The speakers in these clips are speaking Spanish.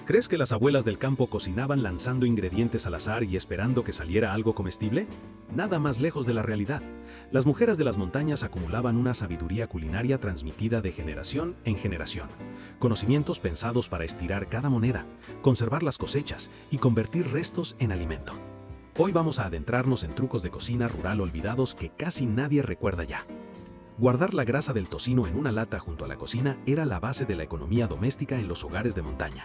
¿Crees que las abuelas del campo cocinaban lanzando ingredientes al azar y esperando que saliera algo comestible? Nada más lejos de la realidad. Las mujeres de las montañas acumulaban una sabiduría culinaria transmitida de generación en generación. Conocimientos pensados para estirar cada moneda, conservar las cosechas y convertir restos en alimento. Hoy vamos a adentrarnos en trucos de cocina rural olvidados que casi nadie recuerda ya. Guardar la grasa del tocino en una lata junto a la cocina era la base de la economía doméstica en los hogares de montaña.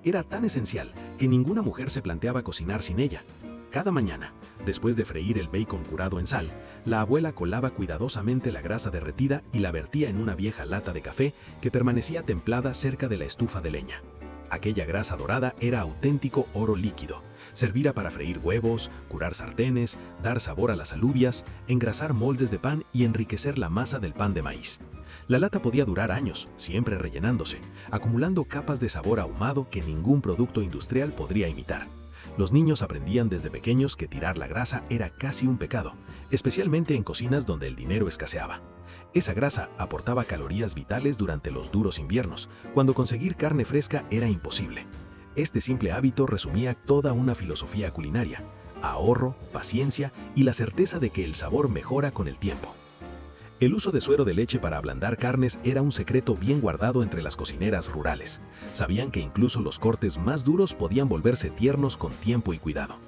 Era tan esencial que ninguna mujer se planteaba cocinar sin ella. Cada mañana, después de freír el bacon curado en sal, la abuela colaba cuidadosamente la grasa derretida y la vertía en una vieja lata de café que permanecía templada cerca de la estufa de leña. Aquella grasa dorada era auténtico oro líquido. Servirá para freír huevos, curar sartenes, dar sabor a las alubias, engrasar moldes de pan y enriquecer la masa del pan de maíz. La lata podía durar años, siempre rellenándose, acumulando capas de sabor ahumado que ningún producto industrial podría imitar. Los niños aprendían desde pequeños que tirar la grasa era casi un pecado, especialmente en cocinas donde el dinero escaseaba. Esa grasa aportaba calorías vitales durante los duros inviernos, cuando conseguir carne fresca era imposible. Este simple hábito resumía toda una filosofía culinaria: ahorro, paciencia y la certeza de que el sabor mejora con el tiempo. El uso de suero de leche para ablandar carnes era un secreto bien guardado entre las cocineras rurales. Sabían que incluso los cortes más duros podían volverse tiernos con tiempo y cuidado.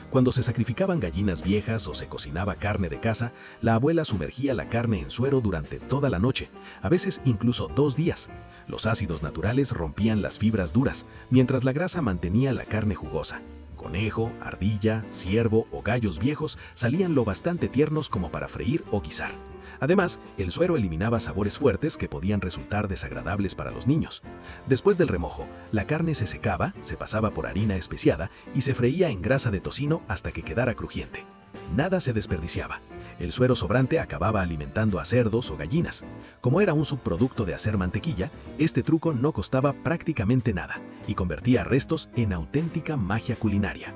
Cuando se sacrificaban gallinas viejas o se cocinaba carne de caza, la abuela sumergía la carne en suero durante toda la noche, a veces incluso 2 días. Los ácidos naturales rompían las fibras duras, mientras la grasa mantenía la carne jugosa. Conejo, ardilla, ciervo o gallos viejos salían lo bastante tiernos como para freír o guisar. Además, el suero eliminaba sabores fuertes que podían resultar desagradables para los niños. Después del remojo, la carne se secaba, se pasaba por harina especiada y se freía en grasa de tocino hasta que quedara crujiente. Nada se desperdiciaba. El suero sobrante acababa alimentando a cerdos o gallinas. Como era un subproducto de hacer mantequilla, este truco no costaba prácticamente nada y convertía restos en auténtica magia culinaria.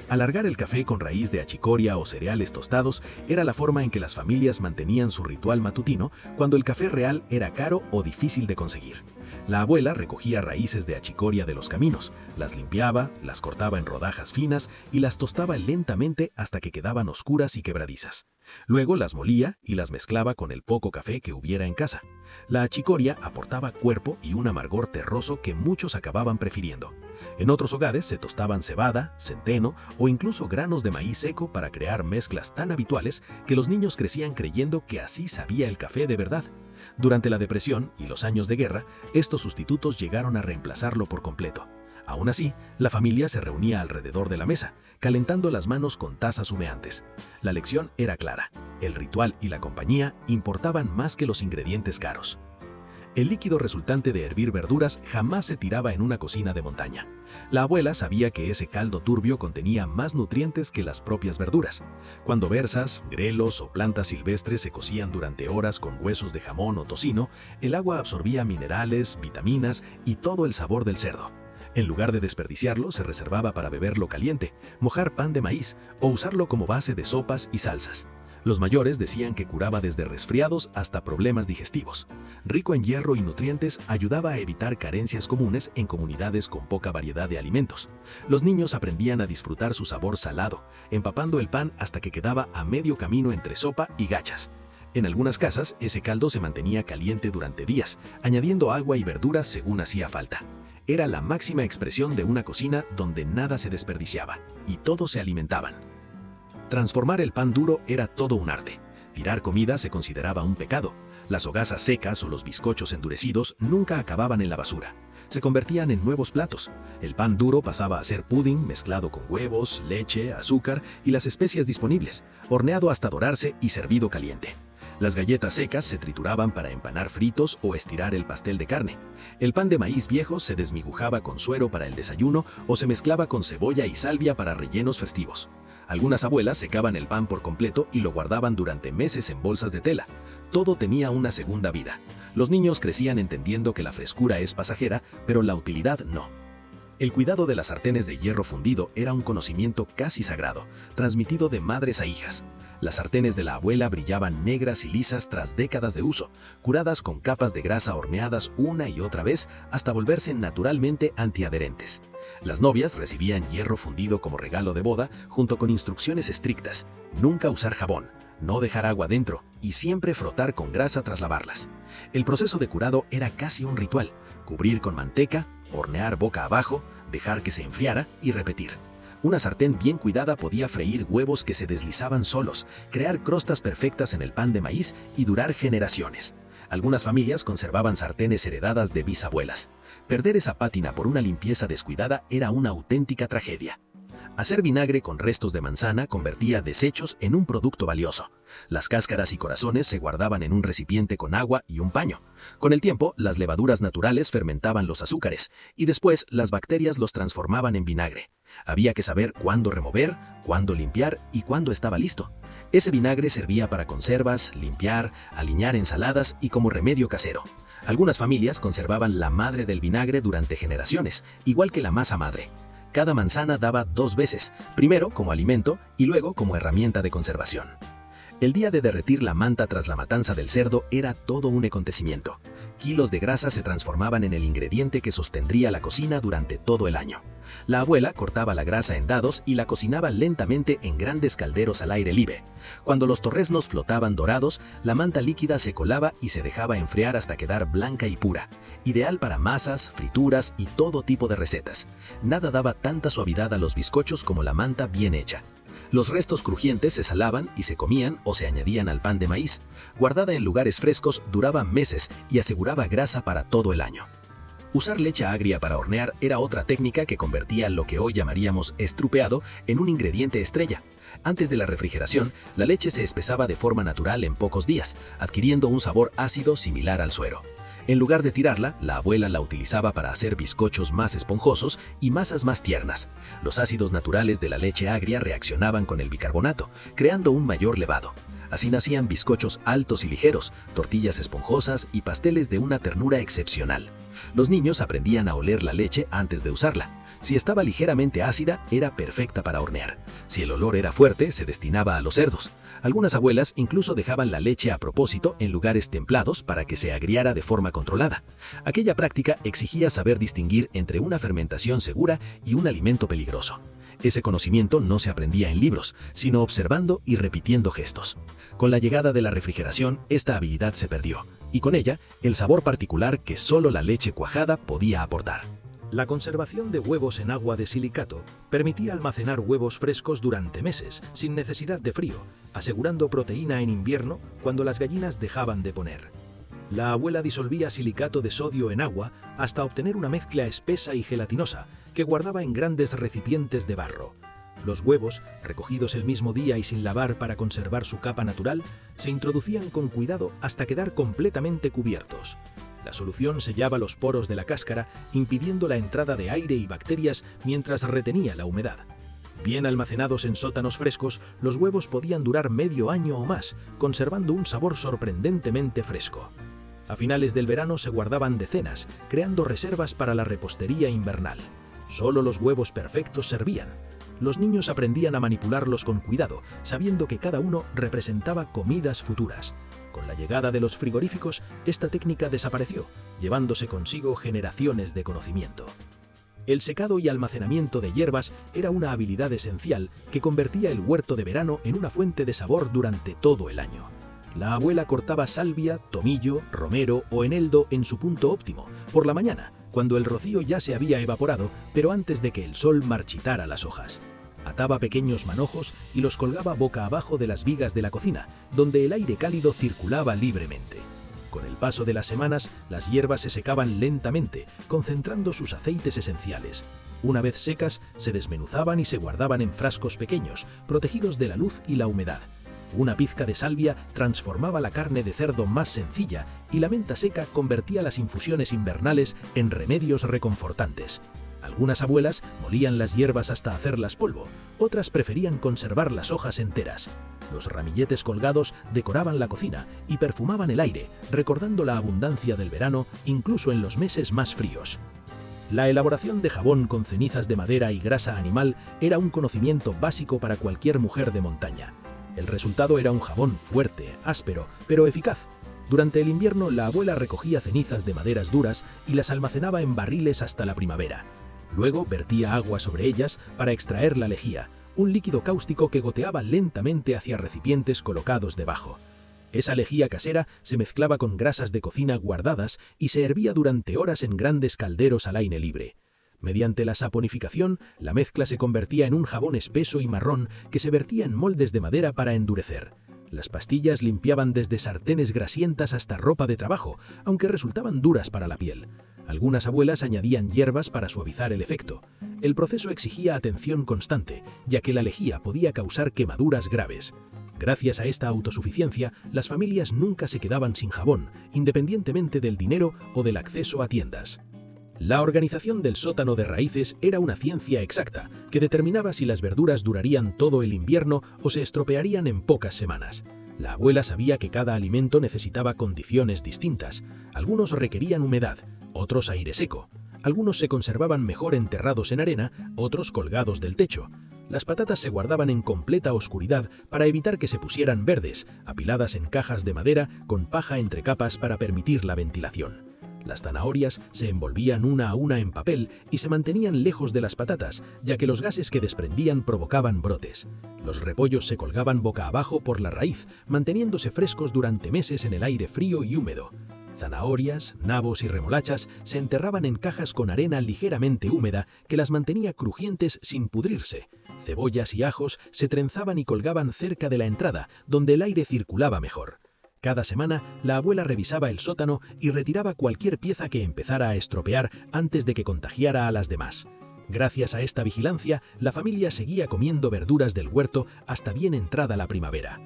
Alargar el café con raíz de achicoria o cereales tostados era la forma en que las familias mantenían su ritual matutino cuando el café real era caro o difícil de conseguir. La abuela recogía raíces de achicoria de los caminos, las limpiaba, las cortaba en rodajas finas y las tostaba lentamente hasta que quedaban oscuras y quebradizas. Luego las molía y las mezclaba con el poco café que hubiera en casa. La achicoria aportaba cuerpo y un amargor terroso que muchos acababan prefiriendo. En otros hogares se tostaban cebada, centeno o incluso granos de maíz seco para crear mezclas tan habituales que los niños crecían creyendo que así sabía el café de verdad. Durante la Depresión y los años de guerra, estos sustitutos llegaron a reemplazarlo por completo. Aún así, la familia se reunía alrededor de la mesa, calentando las manos con tazas humeantes. La lección era clara: el ritual y la compañía importaban más que los ingredientes caros. El líquido resultante de hervir verduras jamás se tiraba en una cocina de montaña. La abuela sabía que ese caldo turbio contenía más nutrientes que las propias verduras. Cuando berzas, grelos o plantas silvestres se cocían durante horas con huesos de jamón o tocino, el agua absorbía minerales, vitaminas y todo el sabor del cerdo. En lugar de desperdiciarlo, se reservaba para beberlo caliente, mojar pan de maíz o usarlo como base de sopas y salsas. Los mayores decían que curaba desde resfriados hasta problemas digestivos. Rico en hierro y nutrientes, ayudaba a evitar carencias comunes en comunidades con poca variedad de alimentos. Los niños aprendían a disfrutar su sabor salado, empapando el pan hasta que quedaba a medio camino entre sopa y gachas. En algunas casas, ese caldo se mantenía caliente durante días, añadiendo agua y verduras según hacía falta. Era la máxima expresión de una cocina donde nada se desperdiciaba y todos se alimentaban. Transformar el pan duro era todo un arte. Tirar comida se consideraba un pecado. Las hogazas secas o los bizcochos endurecidos nunca acababan en la basura. Se convertían en nuevos platos. El pan duro pasaba a ser pudding mezclado con huevos, leche, azúcar y las especias disponibles, horneado hasta dorarse y servido caliente. Las galletas secas se trituraban para empanar fritos o estirar el pastel de carne. El pan de maíz viejo se desmigujaba con suero para el desayuno o se mezclaba con cebolla y salvia para rellenos festivos. Algunas abuelas secaban el pan por completo y lo guardaban durante meses en bolsas de tela. Todo tenía una segunda vida. Los niños crecían entendiendo que la frescura es pasajera, pero la utilidad no. El cuidado de las sartenes de hierro fundido era un conocimiento casi sagrado, transmitido de madres a hijas. Las sartenes de la abuela brillaban negras y lisas tras décadas de uso, curadas con capas de grasa horneadas una y otra vez hasta volverse naturalmente antiadherentes. Las novias recibían hierro fundido como regalo de boda, junto con instrucciones estrictas: nunca usar jabón, no dejar agua dentro y siempre frotar con grasa tras lavarlas. El proceso de curado era casi un ritual: cubrir con manteca, hornear boca abajo, dejar que se enfriara y repetir. Una sartén bien cuidada podía freír huevos que se deslizaban solos, crear crostas perfectas en el pan de maíz y durar generaciones. Algunas familias conservaban sartenes heredadas de bisabuelas. Perder esa pátina por una limpieza descuidada era una auténtica tragedia. Hacer vinagre con restos de manzana convertía desechos en un producto valioso. Las cáscaras y corazones se guardaban en un recipiente con agua y un paño. Con el tiempo, las levaduras naturales fermentaban los azúcares y después las bacterias los transformaban en vinagre. Había que saber cuándo remover, cuándo limpiar y cuándo estaba listo. Ese vinagre servía para conservas, limpiar, aliñar ensaladas y como remedio casero. Algunas familias conservaban la madre del vinagre durante generaciones, igual que la masa madre. Cada manzana daba 2 veces, primero como alimento y luego como herramienta de conservación. El día de derretir la manta tras la matanza del cerdo era todo un acontecimiento. Kilos de grasa se transformaban en el ingrediente que sostendría la cocina durante todo el año. La abuela cortaba la grasa en dados y la cocinaba lentamente en grandes calderos al aire libre. Cuando los torreznos flotaban dorados, la manta líquida se colaba y se dejaba enfriar hasta quedar blanca y pura, ideal para masas, frituras y todo tipo de recetas. Nada daba tanta suavidad a los bizcochos como la manta bien hecha. Los restos crujientes se salaban y se comían o se añadían al pan de maíz. Guardada en lugares frescos duraba meses y aseguraba grasa para todo el año. Usar leche agria para hornear era otra técnica que convertía lo que hoy llamaríamos estrupeado en un ingrediente estrella. Antes de la refrigeración, la leche se espesaba de forma natural en pocos días, adquiriendo un sabor ácido similar al suero. En lugar de tirarla, la abuela la utilizaba para hacer bizcochos más esponjosos y masas más tiernas. Los ácidos naturales de la leche agria reaccionaban con el bicarbonato, creando un mayor levado. Así nacían bizcochos altos y ligeros, tortillas esponjosas y pasteles de una ternura excepcional. Los niños aprendían a oler la leche antes de usarla. Si estaba ligeramente ácida, era perfecta para hornear. Si el olor era fuerte, se destinaba a los cerdos. Algunas abuelas incluso dejaban la leche a propósito en lugares templados para que se agriara de forma controlada. Aquella práctica exigía saber distinguir entre una fermentación segura y un alimento peligroso. Ese conocimiento no se aprendía en libros, sino observando y repitiendo gestos. Con la llegada de la refrigeración, esta habilidad se perdió, y con ella, el sabor particular que solo la leche cuajada podía aportar. La conservación de huevos en agua de silicato permitía almacenar huevos frescos durante meses, sin necesidad de frío, asegurando proteína en invierno cuando las gallinas dejaban de poner. La abuela disolvía silicato de sodio en agua hasta obtener una mezcla espesa y gelatinosa que guardaba en grandes recipientes de barro. Los huevos, recogidos el mismo día y sin lavar para conservar su capa natural, se introducían con cuidado hasta quedar completamente cubiertos. La solución sellaba los poros de la cáscara, impidiendo la entrada de aire y bacterias mientras retenía la humedad. Bien almacenados en sótanos frescos, los huevos podían durar medio año o más, conservando un sabor sorprendentemente fresco. A finales del verano se guardaban decenas, creando reservas para la repostería invernal. Solo los huevos perfectos servían. Los niños aprendían a manipularlos con cuidado, sabiendo que cada uno representaba comidas futuras. Con la llegada de los frigoríficos, esta técnica desapareció, llevándose consigo generaciones de conocimiento. El secado y almacenamiento de hierbas era una habilidad esencial que convertía el huerto de verano en una fuente de sabor durante todo el año. La abuela cortaba salvia, tomillo, romero o eneldo en su punto óptimo, por la mañana, cuando el rocío ya se había evaporado, pero antes de que el sol marchitara las hojas. Ataba pequeños manojos y los colgaba boca abajo de las vigas de la cocina, donde el aire cálido circulaba libremente. Con el paso de las semanas, las hierbas se secaban lentamente, concentrando sus aceites esenciales. Una vez secas, se desmenuzaban y se guardaban en frascos pequeños, protegidos de la luz y la humedad. Una pizca de salvia transformaba la carne de cerdo más sencilla y la menta seca convertía las infusiones invernales en remedios reconfortantes. Algunas abuelas molían las hierbas hasta hacerlas polvo, otras preferían conservar las hojas enteras. Los ramilletes colgados decoraban la cocina y perfumaban el aire, recordando la abundancia del verano incluso en los meses más fríos. La elaboración de jabón con cenizas de madera y grasa animal era un conocimiento básico para cualquier mujer de montaña. El resultado era un jabón fuerte, áspero, pero eficaz. Durante el invierno, la abuela recogía cenizas de maderas duras y las almacenaba en barriles hasta la primavera. Luego vertía agua sobre ellas para extraer la lejía, un líquido cáustico que goteaba lentamente hacia recipientes colocados debajo. Esa lejía casera se mezclaba con grasas de cocina guardadas y se hervía durante horas en grandes calderos al aire libre. Mediante la saponificación, la mezcla se convertía en un jabón espeso y marrón que se vertía en moldes de madera para endurecer. Las pastillas limpiaban desde sartenes grasientas hasta ropa de trabajo, aunque resultaban duras para la piel. Algunas abuelas añadían hierbas para suavizar el efecto. El proceso exigía atención constante, ya que la lejía podía causar quemaduras graves. Gracias a esta autosuficiencia, las familias nunca se quedaban sin jabón, independientemente del dinero o del acceso a tiendas. La organización del sótano de raíces era una ciencia exacta, que determinaba si las verduras durarían todo el invierno o se estropearían en pocas semanas. La abuela sabía que cada alimento necesitaba condiciones distintas. Algunos requerían humedad, otros aire seco. Algunos se conservaban mejor enterrados en arena, otros colgados del techo. Las patatas se guardaban en completa oscuridad para evitar que se pusieran verdes, apiladas en cajas de madera con paja entre capas para permitir la ventilación. Las zanahorias se envolvían una a una en papel y se mantenían lejos de las patatas, ya que los gases que desprendían provocaban brotes. Los repollos se colgaban boca abajo por la raíz, manteniéndose frescos durante meses en el aire frío y húmedo. Zanahorias, nabos y remolachas se enterraban en cajas con arena ligeramente húmeda que las mantenía crujientes sin pudrirse. Cebollas y ajos se trenzaban y colgaban cerca de la entrada, donde el aire circulaba mejor. Cada semana, la abuela revisaba el sótano y retiraba cualquier pieza que empezara a estropear antes de que contagiara a las demás. Gracias a esta vigilancia, la familia seguía comiendo verduras del huerto hasta bien entrada la primavera.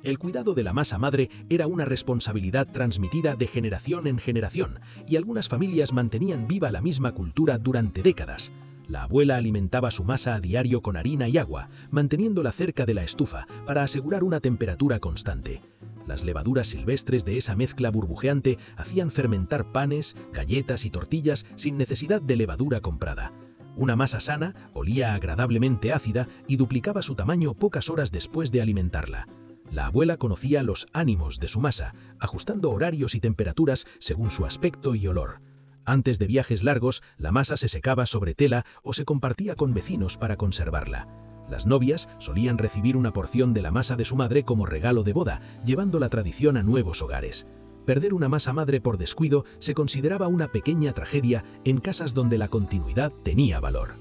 El cuidado de la masa madre era una responsabilidad transmitida de generación en generación, y algunas familias mantenían viva la misma cultura durante décadas. La abuela alimentaba su masa a diario con harina y agua, manteniéndola cerca de la estufa para asegurar una temperatura constante. Las levaduras silvestres de esa mezcla burbujeante hacían fermentar panes, galletas y tortillas sin necesidad de levadura comprada. Una masa sana olía agradablemente ácida y duplicaba su tamaño pocas horas después de alimentarla. La abuela conocía los ánimos de su masa, ajustando horarios y temperaturas según su aspecto y olor. Antes de viajes largos, la masa se secaba sobre tela o se compartía con vecinos para conservarla. Las novias solían recibir una porción de la masa de su madre como regalo de boda, llevando la tradición a nuevos hogares. Perder una masa madre por descuido se consideraba una pequeña tragedia en casas donde la continuidad tenía valor.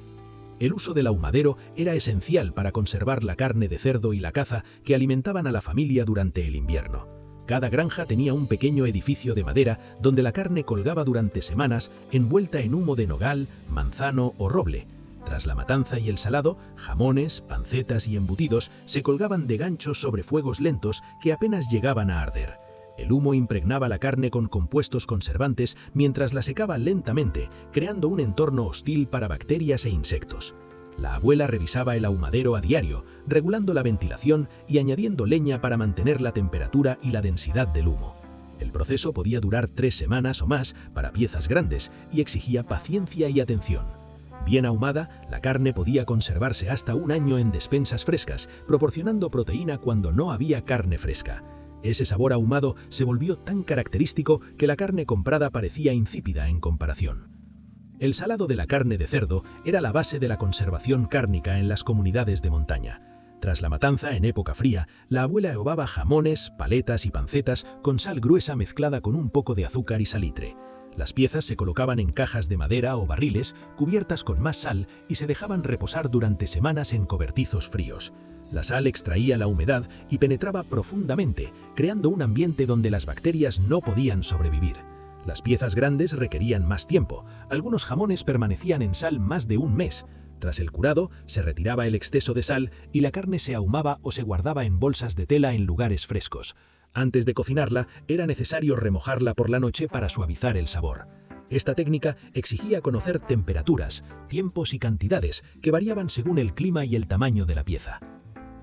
El uso del ahumadero era esencial para conservar la carne de cerdo y la caza que alimentaban a la familia durante el invierno. Cada granja tenía un pequeño edificio de madera donde la carne colgaba durante semanas envuelta en humo de nogal, manzano o roble. Tras la matanza y el salado, jamones, pancetas y embutidos se colgaban de ganchos sobre fuegos lentos que apenas llegaban a arder. El humo impregnaba la carne con compuestos conservantes mientras la secaba lentamente, creando un entorno hostil para bacterias e insectos. La abuela revisaba el ahumadero a diario, regulando la ventilación y añadiendo leña para mantener la temperatura y la densidad del humo. El proceso podía durar 3 semanas o más para piezas grandes y exigía paciencia y atención. Bien ahumada, la carne podía conservarse hasta 1 año en despensas frescas, proporcionando proteína cuando no había carne fresca. Ese sabor ahumado se volvió tan característico que la carne comprada parecía insípida en comparación. El salado de la carne de cerdo era la base de la conservación cárnica en las comunidades de montaña. Tras la matanza en época fría, la abuela ahumaba jamones, paletas y pancetas con sal gruesa mezclada con un poco de azúcar y salitre. Las piezas se colocaban en cajas de madera o barriles cubiertas con más sal y se dejaban reposar durante semanas en cobertizos fríos. La sal extraía la humedad y penetraba profundamente, creando un ambiente donde las bacterias no podían sobrevivir. Las piezas grandes requerían más tiempo. Algunos jamones permanecían en sal más de 1 mes. Tras el curado, se retiraba el exceso de sal y la carne se ahumaba o se guardaba en bolsas de tela en lugares frescos. Antes de cocinarla, era necesario remojarla por la noche para suavizar el sabor. Esta técnica exigía conocer temperaturas, tiempos y cantidades que variaban según el clima y el tamaño de la pieza.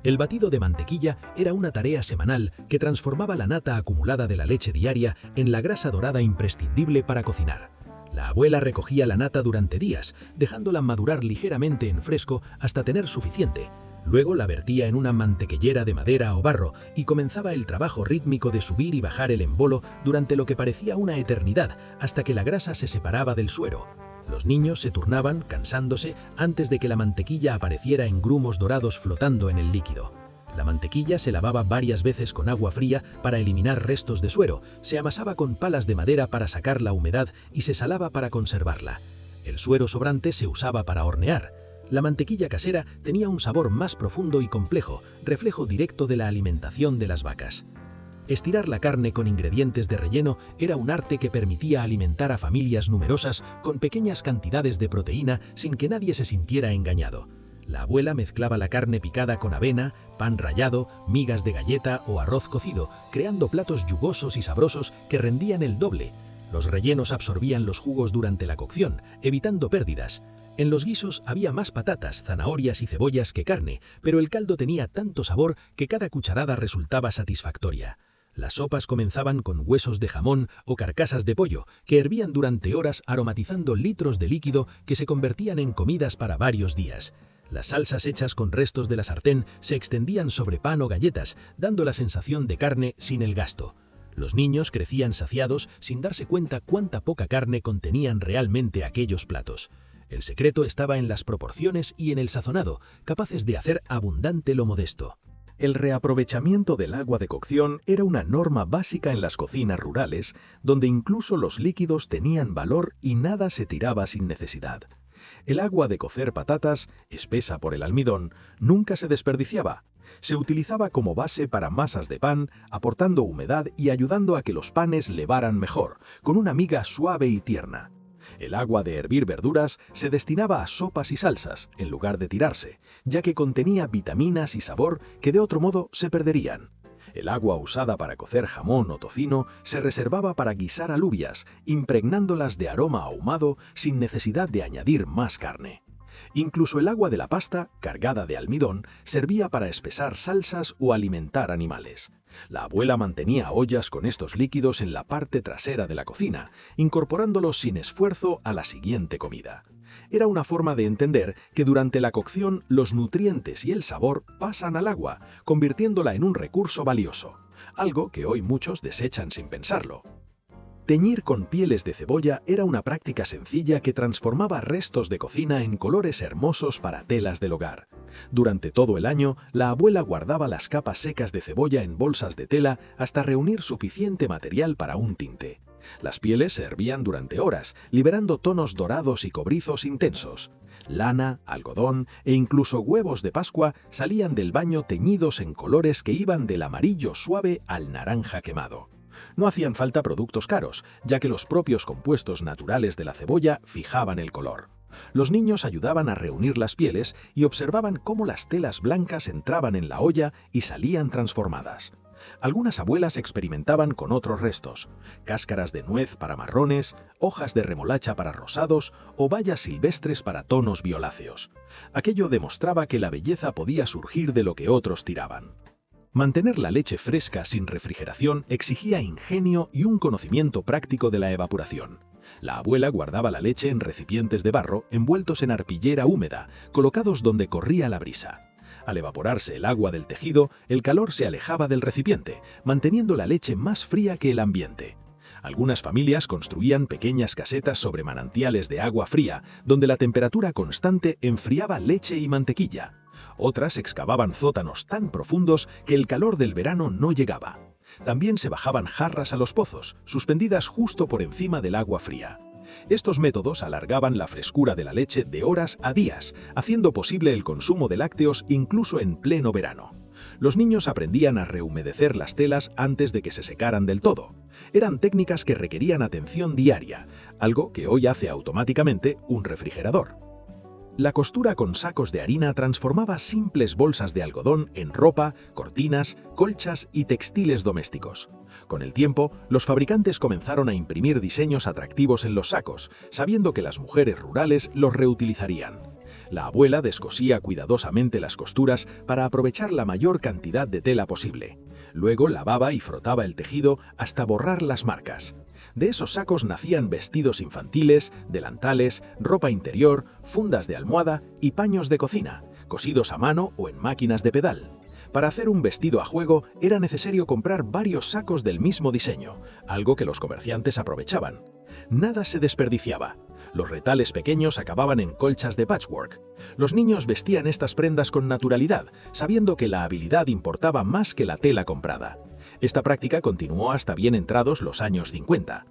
El batido de mantequilla era una tarea semanal que transformaba la nata acumulada de la leche diaria en la grasa dorada imprescindible para cocinar. La abuela recogía la nata durante días, dejándola madurar ligeramente en fresco hasta tener suficiente. Luego la vertía en una mantequillera de madera o barro y comenzaba el trabajo rítmico de subir y bajar el embolo durante lo que parecía una eternidad hasta que la grasa se separaba del suero. Los niños se turnaban, cansándose, antes de que la mantequilla apareciera en grumos dorados flotando en el líquido. La mantequilla se lavaba varias veces con agua fría para eliminar restos de suero, se amasaba con palas de madera para sacar la humedad y se salaba para conservarla. El suero sobrante se usaba para hornear. La mantequilla casera tenía un sabor más profundo y complejo, reflejo directo de la alimentación de las vacas. Estirar la carne con ingredientes de relleno era un arte que permitía alimentar a familias numerosas con pequeñas cantidades de proteína sin que nadie se sintiera engañado. La abuela mezclaba la carne picada con avena, pan rallado, migas de galleta o arroz cocido, creando platos jugosos y sabrosos que rendían el doble. Los rellenos absorbían los jugos durante la cocción, evitando pérdidas. En los guisos había más patatas, zanahorias y cebollas que carne, pero el caldo tenía tanto sabor que cada cucharada resultaba satisfactoria. Las sopas comenzaban con huesos de jamón o carcasas de pollo, que hervían durante horas aromatizando litros de líquido que se convertían en comidas para varios días. Las salsas hechas con restos de la sartén se extendían sobre pan o galletas, dando la sensación de carne sin el gasto. Los niños crecían saciados sin darse cuenta cuánta poca carne contenían realmente aquellos platos. El secreto estaba en las proporciones y en el sazonado, capaces de hacer abundante lo modesto. El reaprovechamiento del agua de cocción era una norma básica en las cocinas rurales, donde incluso los líquidos tenían valor y nada se tiraba sin necesidad. El agua de cocer patatas, espesa por el almidón, nunca se desperdiciaba. Se utilizaba como base para masas de pan, aportando humedad y ayudando a que los panes levaran mejor, con una miga suave y tierna. El agua de hervir verduras se destinaba a sopas y salsas, en lugar de tirarse, ya que contenía vitaminas y sabor que de otro modo se perderían. El agua usada para cocer jamón o tocino se reservaba para guisar alubias, impregnándolas de aroma ahumado sin necesidad de añadir más carne. Incluso el agua de la pasta, cargada de almidón, servía para espesar salsas o alimentar animales. La abuela mantenía ollas con estos líquidos en la parte trasera de la cocina, incorporándolos sin esfuerzo a la siguiente comida. Era una forma de entender que durante la cocción los nutrientes y el sabor pasan al agua, convirtiéndola en un recurso valioso, algo que hoy muchos desechan sin pensarlo. Teñir con pieles de cebolla era una práctica sencilla que transformaba restos de cocina en colores hermosos para telas del hogar. Durante todo el año, la abuela guardaba las capas secas de cebolla en bolsas de tela hasta reunir suficiente material para un tinte. Las pieles se hervían durante horas, liberando tonos dorados y cobrizos intensos. Lana, algodón e incluso huevos de Pascua salían del baño teñidos en colores que iban del amarillo suave al naranja quemado. No hacían falta productos caros, ya que los propios compuestos naturales de la cebolla fijaban el color. Los niños ayudaban a reunir las pieles y observaban cómo las telas blancas entraban en la olla y salían transformadas. Algunas abuelas experimentaban con otros restos: cáscaras de nuez para marrones, hojas de remolacha para rosados o bayas silvestres para tonos violáceos. Aquello demostraba que la belleza podía surgir de lo que otros tiraban. Mantener la leche fresca sin refrigeración exigía ingenio y un conocimiento práctico de la evaporación. La abuela guardaba la leche en recipientes de barro envueltos en arpillera húmeda, colocados donde corría la brisa. Al evaporarse el agua del tejido, el calor se alejaba del recipiente, manteniendo la leche más fría que el ambiente. Algunas familias construían pequeñas casetas sobre manantiales de agua fría, donde la temperatura constante enfriaba leche y mantequilla. Otras excavaban sótanos tan profundos que el calor del verano no llegaba. También se bajaban jarras a los pozos, suspendidas justo por encima del agua fría. Estos métodos alargaban la frescura de la leche de horas a días, haciendo posible el consumo de lácteos incluso en pleno verano. Los niños aprendían a rehumedecer las telas antes de que se secaran del todo. Eran técnicas que requerían atención diaria, algo que hoy hace automáticamente un refrigerador. La costura con sacos de harina transformaba simples bolsas de algodón en ropa, cortinas, colchas y textiles domésticos. Con el tiempo, los fabricantes comenzaron a imprimir diseños atractivos en los sacos, sabiendo que las mujeres rurales los reutilizarían. La abuela descosía cuidadosamente las costuras para aprovechar la mayor cantidad de tela posible. Luego lavaba y frotaba el tejido hasta borrar las marcas. De esos sacos nacían vestidos infantiles, delantales, ropa interior, fundas de almohada y paños de cocina, cosidos a mano o en máquinas de pedal. Para hacer un vestido a juego era necesario comprar varios sacos del mismo diseño, algo que los comerciantes aprovechaban. Nada se desperdiciaba. Los retales pequeños acababan en colchas de patchwork. Los niños vestían estas prendas con naturalidad, sabiendo que la habilidad importaba más que la tela comprada. Esta práctica continuó hasta bien entrados los años 50.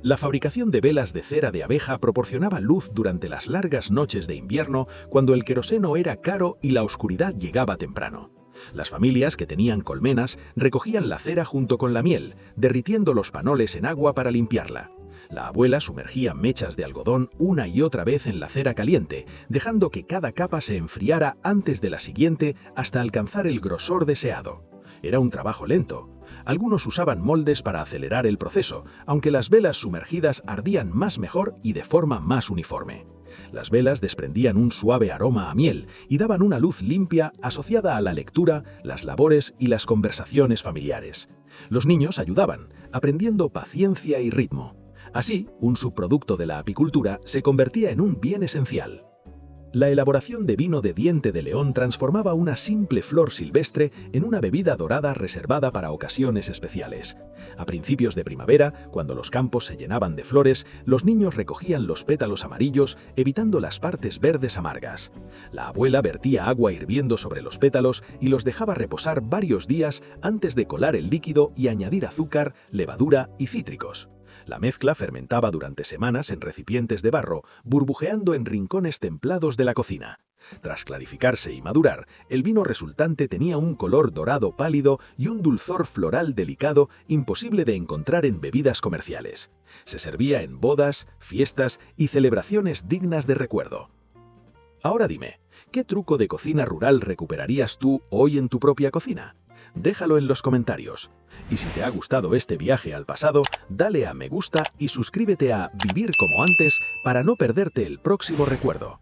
La fabricación de velas de cera de abeja proporcionaba luz durante las largas noches de invierno, cuando el queroseno era caro y la oscuridad llegaba temprano. Las familias que tenían colmenas recogían la cera junto con la miel, derritiendo los panoles en agua para limpiarla. La abuela sumergía mechas de algodón una y otra vez en la cera caliente, dejando que cada capa se enfriara antes de la siguiente hasta alcanzar el grosor deseado. Era un trabajo lento. Algunos usaban moldes para acelerar el proceso, aunque las velas sumergidas ardían más mejor y de forma más uniforme. Las velas desprendían un suave aroma a miel y daban una luz limpia asociada a la lectura, las labores y las conversaciones familiares. Los niños ayudaban, aprendiendo paciencia y ritmo. Así, un subproducto de la apicultura se convertía en un bien esencial. La elaboración de vino de diente de león transformaba una simple flor silvestre en una bebida dorada reservada para ocasiones especiales. A principios de primavera, cuando los campos se llenaban de flores, los niños recogían los pétalos amarillos, evitando las partes verdes amargas. La abuela vertía agua hirviendo sobre los pétalos y los dejaba reposar varios días antes de colar el líquido y añadir azúcar, levadura y cítricos. La mezcla fermentaba durante semanas en recipientes de barro, burbujeando en rincones templados de la cocina. Tras clarificarse y madurar, el vino resultante tenía un color dorado pálido y un dulzor floral delicado imposible de encontrar en bebidas comerciales. Se servía en bodas, fiestas y celebraciones dignas de recuerdo. Ahora dime, ¿qué truco de cocina rural recuperarías tú hoy en tu propia cocina? Déjalo en los comentarios. Y si te ha gustado este viaje al pasado, dale a me gusta y suscríbete a Vivir como antes para no perderte el próximo recuerdo.